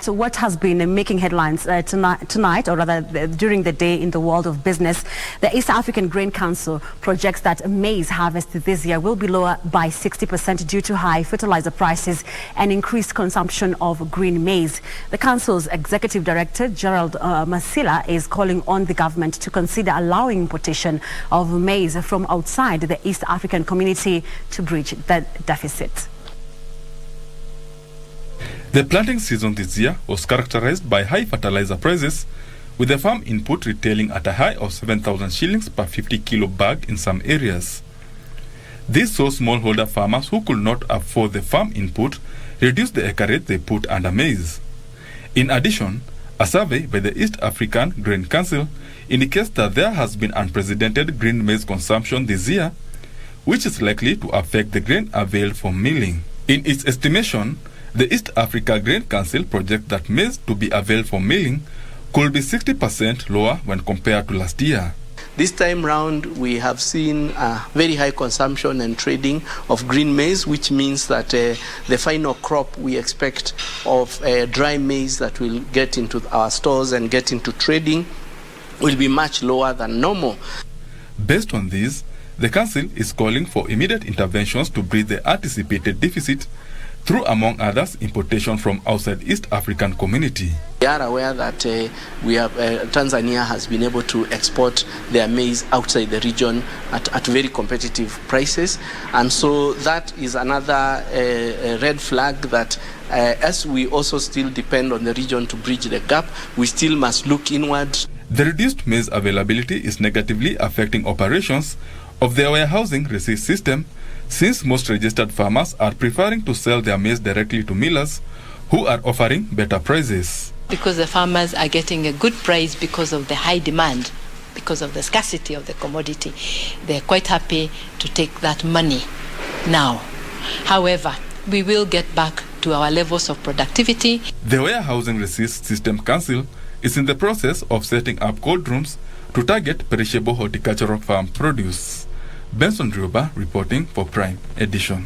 So what has been making headlines tonight, or rather during the day in the world of business, the East African Grain Council projects that maize harvest this year will be lower by 60% due to high fertilizer prices and increased consumption of green maize. The council's executive director, Gerald, Masila, is calling on the government to consider allowing importation of maize from outside the East African community to bridge the deficit. The planting season this year was characterized by high fertilizer prices, with the farm input retailing at a high of 7,000 shillings per 50 kilo bag in some areas. This saw smallholder farmers who could not afford the farm input reduce the acreage they put under maize. In addition, a survey by the East African Grain Council indicates that there has been unprecedented green maize consumption this year, which is likely to affect the grain availed for milling. In its estimation, the East Africa Grain Council projects that maize to be available for milling could be 60% lower when compared to last year. This time round, we have seen very high consumption and trading of green maize, which means that the final crop we expect of dry maize that will get into our stores and get into trading will be much lower than normal. Based on this, the Council is calling for immediate interventions to bridge the anticipated deficit through, among others, importation from outside East African community. We are aware that Tanzania has been able to export their maize outside the region at very competitive prices, and so that is another red flag that as we also still depend on the region to bridge the gap, we still must look inward. The reduced maize availability is negatively affecting operations of the warehousing receipt system, since most registered farmers are preferring to sell their maize directly to millers who are offering better prices. Because the farmers are getting a good price because of the high demand, because of the scarcity of the commodity. They're quite happy to take that money now. However, we will get back to our levels of productivity. The Warehousing Receipt System Council is in the process of setting up cold rooms to target perishable horticultural farm produce. Benson Druba reporting for Prime Edition.